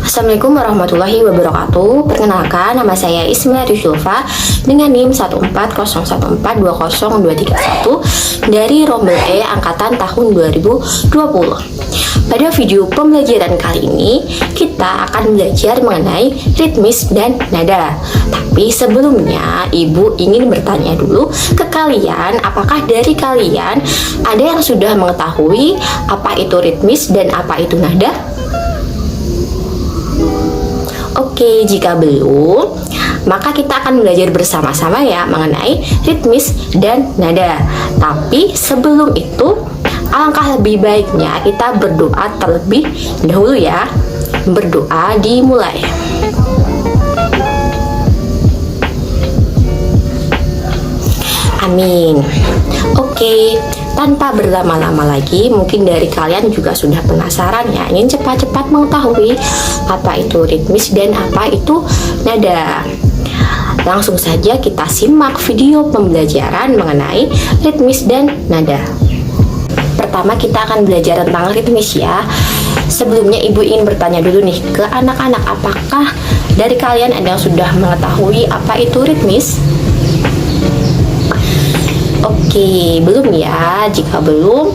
Assalamualaikum warahmatullahi wabarakatuh. Perkenalkan, nama saya Isma Rizulfa dengan NIM 14014202231 dari Rombel E angkatan tahun 2020. Pada video pembelajaran kali ini, kita akan belajar mengenai ritmis dan nada. Tapi sebelumnya, Ibu ingin bertanya dulu ke kalian, apakah dari kalian ada yang sudah mengetahui apa itu ritmis dan apa itu nada? Oke, jika belum, maka kita akan belajar bersama-sama ya mengenai ritmis dan nada. Tapi sebelum itu, alangkah lebih baiknya kita berdoa terlebih dahulu ya. Berdoa dimulai. Amin. Oke, tanpa berlama-lama lagi, mungkin dari kalian juga sudah penasaran ya, ingin cepat-cepat mengetahui apa itu ritmis dan apa itu nada. Langsung saja kita simak video pembelajaran mengenai ritmis dan nada. Pertama kita akan belajar tentang ritmis ya. Sebelumnya Ibu ingin bertanya dulu nih ke anak-anak, apakah dari kalian ada yang sudah mengetahui apa itu ritmis? Oke, belum ya. Jika belum,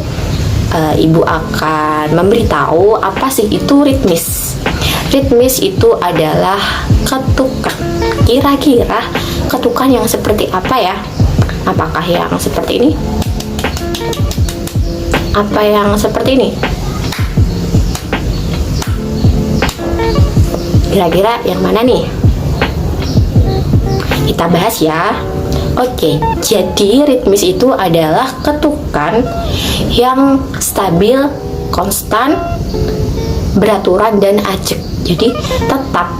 Ibu akan memberitahu apa sih itu ritmis. Ritmis itu adalah ketukan. Kira-kira ketukan yang seperti apa ya? Apakah yang seperti ini? Apa yang seperti ini? Kira-kira yang mana nih? Kita bahas ya. Oke, jadi ritmis itu adalah ketukan yang stabil, konstan, beraturan, dan ajeg. Jadi tetap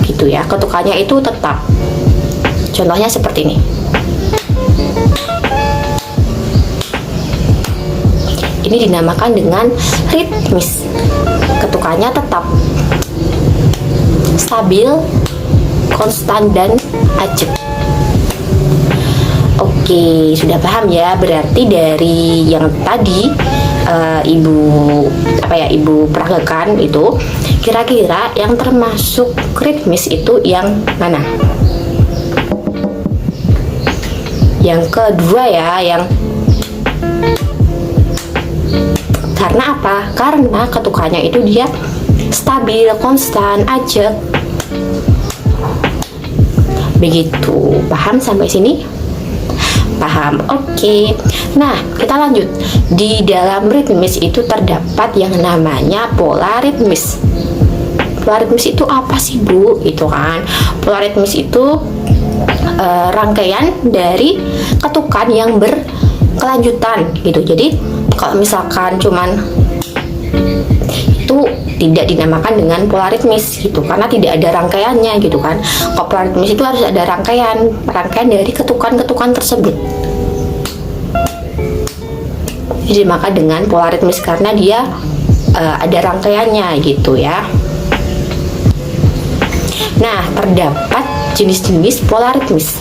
gitu ya, ketukannya itu tetap. Contohnya seperti ini. Ini dinamakan dengan ritmis. Ketukannya tetap, stabil, konstan, dan ajeg. Oke, sudah paham ya. Berarti dari yang tadi Ibu peragakan itu, kira-kira yang termasuk ritmis itu yang mana? Yang kedua ya, yang karena apa? Karena ketukannya itu dia stabil, konstan, ajeg. Begitu. Paham sampai sini? Paham. Oke. Nah, kita lanjut. Di dalam ritmis itu terdapat yang namanya pola ritmis. Pola ritmis itu apa sih, Bu? Itu kan. Pola ritmis itu rangkaian dari ketukan yang berkelanjutan gitu. Jadi, kalau misalkan cuman itu tidak dinamakan dengan pola ritmis gitu, karena tidak ada rangkaiannya gitu kan. Kalau pola ritmis itu harus ada rangkaian dari ketukan-ketukan tersebut. Jadi maka dengan pola ritmis karena dia ada rangkaiannya gitu ya. Nah, terdapat jenis-jenis pola ritmis.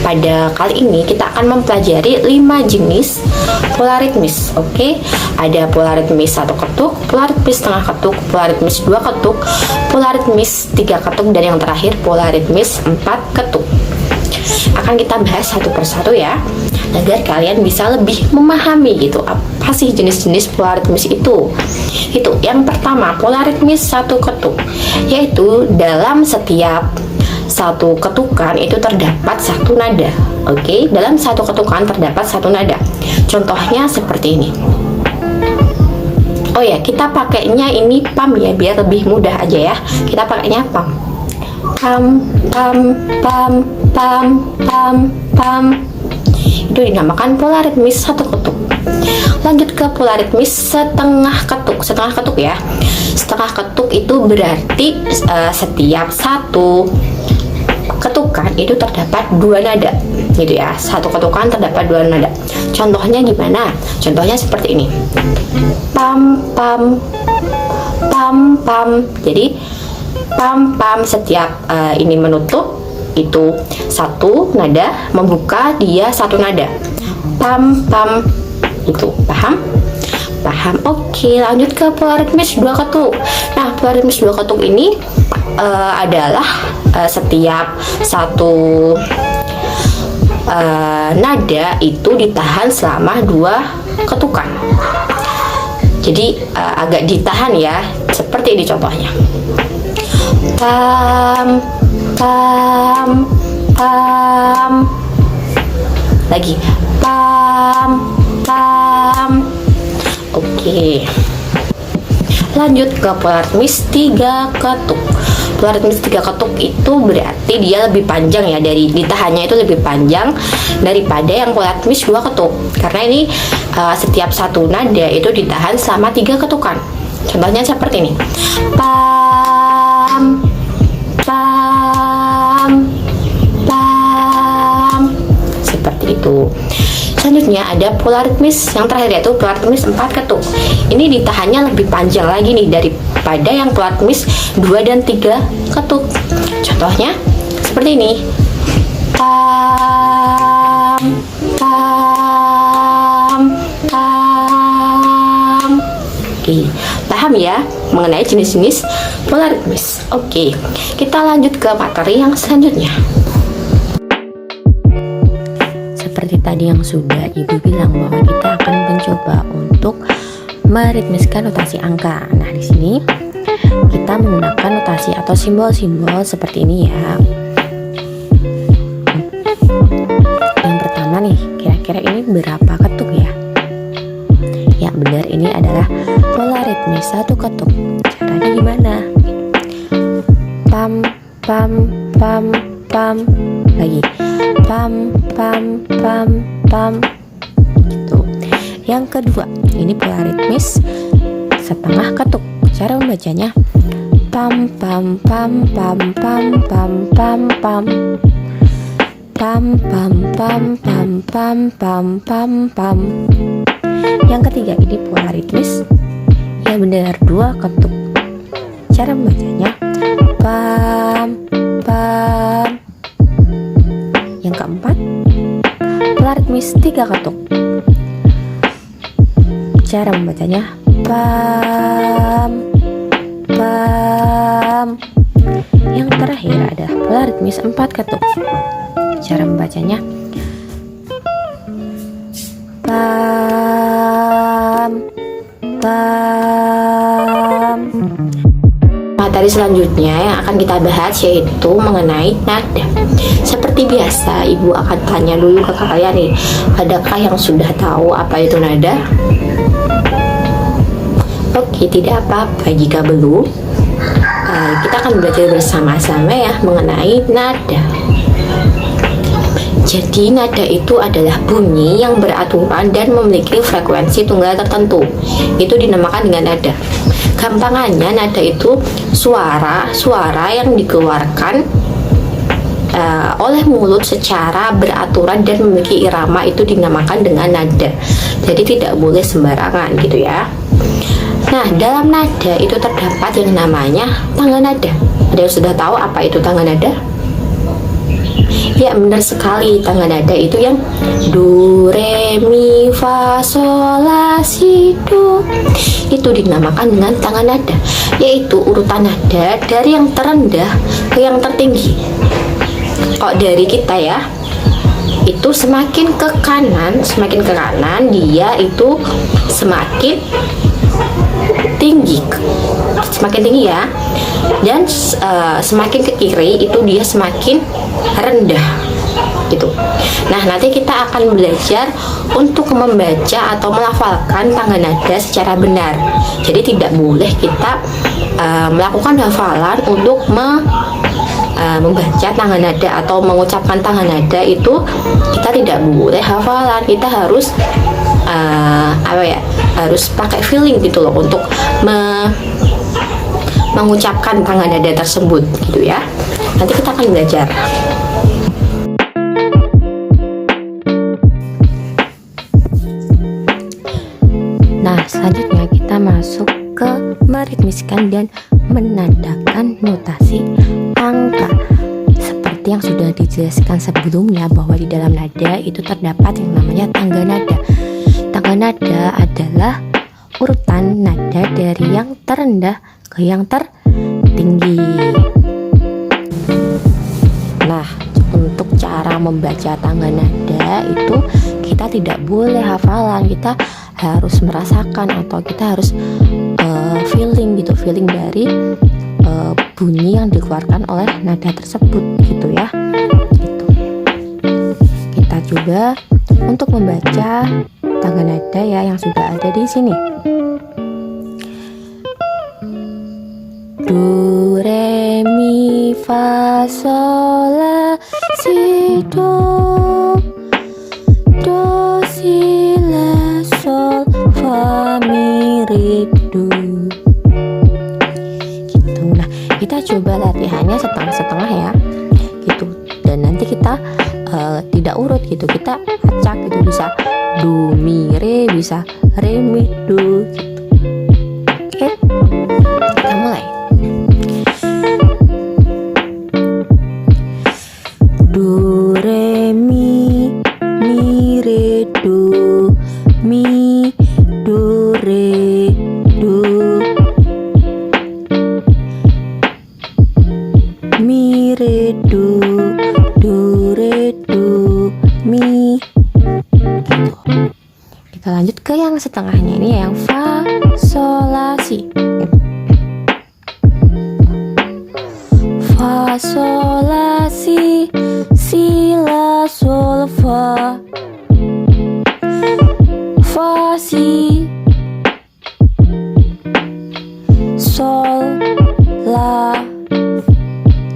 Pada kali ini kita akan mempelajari 5 jenis pola ritmis. Oke, ada pola ritmis 1 ketuk, pola ritmis setengah ketuk, pola ritmis 2 ketuk, pola ritmis 3 ketuk, dan yang terakhir pola ritmis 4 ketuk. Akan kita bahas satu persatu ya, agar kalian bisa lebih memahami gitu apa sih jenis-jenis pola ritmis itu. Itu yang pertama, pola ritmis 1 ketuk, yaitu dalam setiap satu ketukan itu terdapat satu nada. Oke, dalam satu ketukan terdapat satu nada. Contohnya seperti ini. Oh ya, kita pakainya ini pam ya, biar lebih mudah aja ya. Kita pakainya pam. Pam, pam, pam, pam, pam, pam. Itu dinamakan pola ritmis 1 ketuk. Lanjut ke pola ritmis setengah ketuk. Setengah ketuk ya. Setengah ketuk itu berarti setiap satu ketukan itu terdapat 2 nada gitu ya. Satu ketukan terdapat 2 nada. Contohnya gimana? Contohnya seperti ini. Pam, pam, pam, pam. Jadi pam, pam setiap ini menutup itu satu nada, membuka dia satu nada. Pam, pam. Itu paham? paham? Oke, lanjut ke pola ritmis dua ketuk. Nah, pola ritmis dua ketuk ini adalah setiap satu nada itu ditahan selama 2 ketukan. Jadi agak ditahan ya, seperti ini contohnya. Pam, pam, pam. Lagi pam, pam. Oke. Lanjut ke pola ritmis 3 ketuk. Pola ritmis 3 ketuk itu berarti dia lebih panjang ya, dari ditahannya itu lebih panjang daripada yang pola ritmis 2 ketuk. Karena ini setiap satu nada itu ditahan selama 3 ketukan. Contohnya seperti ini. Pam, pam, pam. Seperti itu. Selanjutnya ada pola ritmis yang terakhir, yaitu pola ritmis 4 ketuk. Ini ditahannya lebih panjang lagi nih daripada yang pola ritmis 2 dan 3 ketuk. Contohnya seperti ini. Pam, pam, pam. Oke, paham ya mengenai jenis-jenis pola ritmis. Oke, kita lanjut ke materi yang selanjutnya. Seperti tadi yang sudah Ibu bilang bahwa kita akan mencoba untuk meritmiskan notasi angka. Nah, di sini kita menggunakan notasi atau simbol-simbol seperti ini ya. Yang pertama nih, kira-kira ini berapa ketuk ya? Ya, benar, ini adalah pola ritmis 1 ketuk. Caranya gimana? Pam, pam, pam, pam. Lagi pam, pam, pam, pam. Gitu. Yang kedua, ini pola ritmis setengah ketuk. Cara membacanya pam, pam, pam, pam, pam, pam, pam, pam. Pam, pam, pam, pam, pam, pam, pam, pam. Yang ketiga, ini pola ritmis yang benar 2 ketuk. Cara membacanya pam, pam. Yang keempat, pola ritmis 3 ketuk. Cara membacanya pam, pam. Yang terakhir adalah pola ritmis 4 ketuk. Cara membacanya pam, pam. Materi selanjutnya yang akan kita bahas yaitu mengenai nada. Seperti biasa, Ibu akan tanya dulu ke kalian nih, adakah yang sudah tahu apa itu nada? Oke, tidak apa-apa jika belum. Kita akan belajar bersama-sama ya mengenai nada. Jadi nada itu adalah bunyi yang beraturan dan memiliki frekuensi tunggal tertentu. Itu dinamakan dengan nada. Gampangannya, nada itu suara yang dikeluarkan oleh mulut secara beraturan dan memiliki irama, itu dinamakan dengan nada. Jadi tidak boleh sembarangan gitu ya. Nah, dalam nada itu terdapat yang namanya tangga nada. Ada yang sudah tahu apa itu tangga nada? Ya, benar sekali. Tangga nada itu yang do, re, mi, fa, sol, la, si, do. Itu dinamakan dengan tangga nada, yaitu urutan nada dari yang terendah ke yang tertinggi. Kalau dari kita ya, itu semakin ke kanan dia itu semakin tinggi ya, dan semakin ke kiri itu dia semakin rendah gitu. Nah, nanti kita akan belajar untuk membaca atau melafalkan tangga nada secara benar. Jadi tidak boleh kita melakukan hafalan untuk membaca tangga nada atau mengucapkan tangga nada. Itu kita tidak boleh hafalan, kita harus harus pakai feeling gitu loh untuk mengucapkan tangga nada tersebut gitu ya. Nanti kita akan belajar. Nah, selanjutnya kita masuk ke meritmiskan dan menandakan notasi angka. Seperti yang sudah dijelaskan sebelumnya bahwa di dalam nada itu terdapat yang namanya tangga nada. Tangga nada adalah urutan nada dari yang terendah ke yang tertinggi. Nah, untuk cara membaca tangga nada itu kita tidak boleh hafalan, kita harus merasakan atau kita harus feeling gitu, feeling dari bunyi yang dikeluarkan oleh nada tersebut gitu ya. Gitu. Kita coba untuk membaca tangga nada ya yang sudah ada di sini. Do, re, mi, fa, sol, la, si, do. Do, si, la, sol, fa, mi, re, do. Gitu. Nah, kita coba latihannya setengah-setengah ya. Gitu. Dan nanti kita tidak urut gitu. Kita acak gitu, bisa do, mi, re, bisa re, mi, do gitu. Oke. Kita mulai. Do, re, mi, re, do, mi, do, re, do, mi, re, do, re, do, mi. Gitu. Kita lanjut ke yang setengahnya, ini yang fa, sol, la, si. Fa, sol, la, si, la, sol, fa, fa, si, sol, la,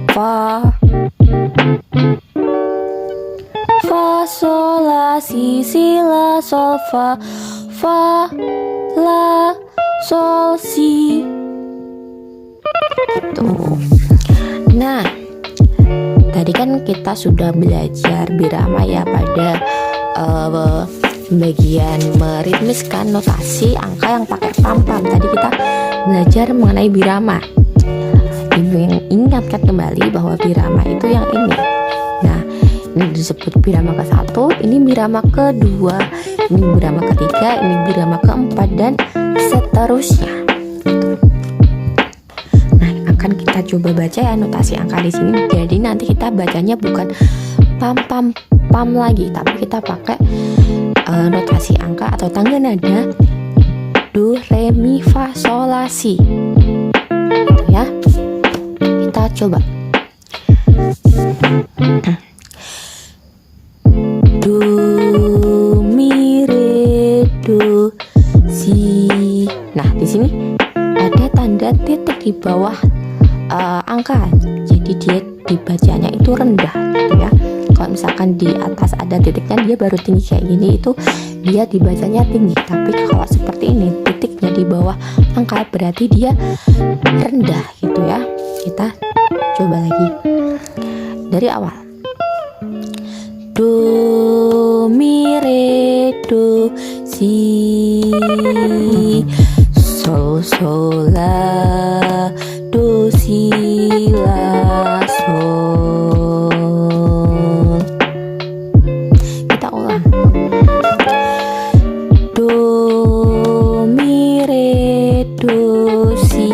fa, fa, sol, la, si, la, sol, fa, la, sol, si. Tuh. Nah, tadi kan kita sudah belajar birama ya pada bagian meritmiskan notasi angka yang pakai pam-pam. Tadi kita belajar mengenai birama. Ibu ingatkan kembali bahwa birama itu yang ini. Nah, ini disebut birama ke-1, ini birama ke-2, ini birama ke-3, ini birama ke-4 dan seterusnya. Akan kita coba baca ya notasi angka di sini. Jadi nanti kita bacanya bukan pam lagi, tapi kita pakai notasi angka atau tangga nada do, re, mi, fa, sol, la, si. Gitu ya. Kita coba. Do, mi, re, do, si. Nah, di sini ada tanda titik di bawah angka, jadi dia dibacanya itu rendah gitu ya. Kalau misalkan di atas ada titiknya, dia baru tinggi kayak gini, itu dia dibacanya tinggi. Tapi kalau seperti ini titiknya di bawah angka, berarti dia rendah gitu ya. Kita coba lagi dari awal. Do, mi, re, do, si, sol, sol, la, do, si, la, sol. Kita ulang. Do, mi, re, do, si,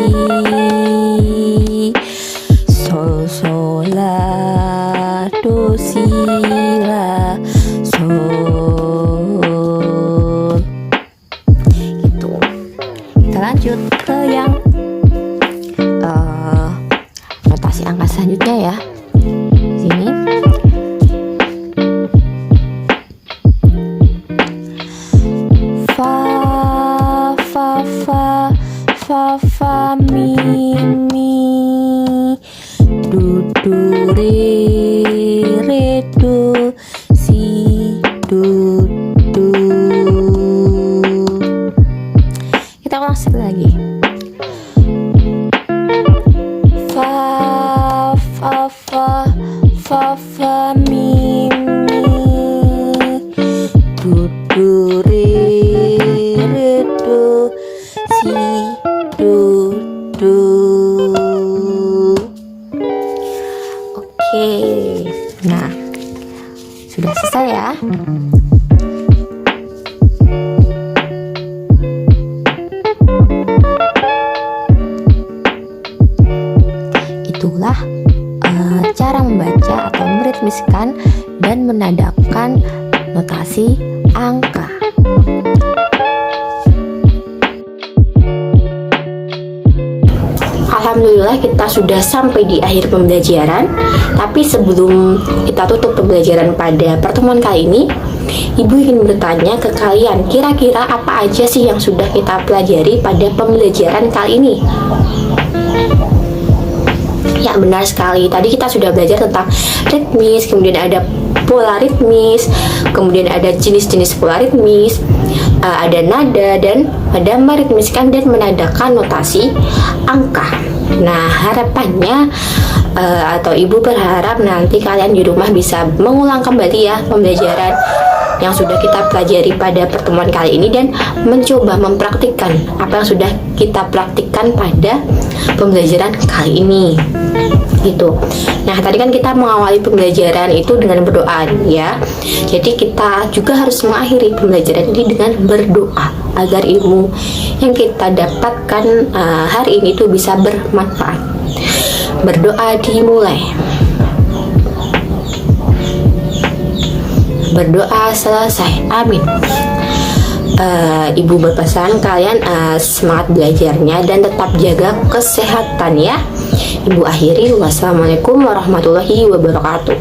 sol, sol, la, do, si, la, sol. Gitu. Kita lanjut ke yang notasi angka selanjutnya ya. Sini fa, fa, fa, fa, fa, mi, do, do, re, do, si, do, do. Kita ulang sekali lagi. Fa, fa, fa, fa, fa, mi, do, do, re, do, si, do, do. Oke, nah sudah selesai ya. cara membaca atau meritmiskan dan menandakan notasi angka. Alhamdulillah kita sudah sampai di akhir pembelajaran. Tapi sebelum kita tutup pembelajaran pada pertemuan kali ini, Ibu ingin bertanya ke kalian, kira-kira apa aja sih yang sudah kita pelajari pada pembelajaran kali ini? Ya, benar sekali. Tadi kita sudah belajar tentang ritmis, kemudian ada pola ritmis, kemudian ada jenis-jenis pola ritmis, ada nada, dan ada meritmiskan dan menandakan notasi angka. Nah, harapannya atau Ibu berharap nanti kalian di rumah bisa mengulang kembali ya pembelajaran yang sudah kita pelajari pada pertemuan kali ini dan mencoba mempraktikkan apa yang sudah kita praktikkan pada pembelajaran kali ini gitu. Nah, tadi kan kita mengawali pembelajaran itu dengan berdoa ya. Jadi kita juga harus mengakhiri pembelajaran ini dengan berdoa agar ilmu yang kita dapatkan hari ini itu bisa bermanfaat. Berdoa dimulai. Berdoa selesai. Amin. Ibu berpesan kalian semangat belajarnya dan tetap jaga kesehatan ya. Ibu akhiri, wassalamualaikum warahmatullahi wabarakatuh.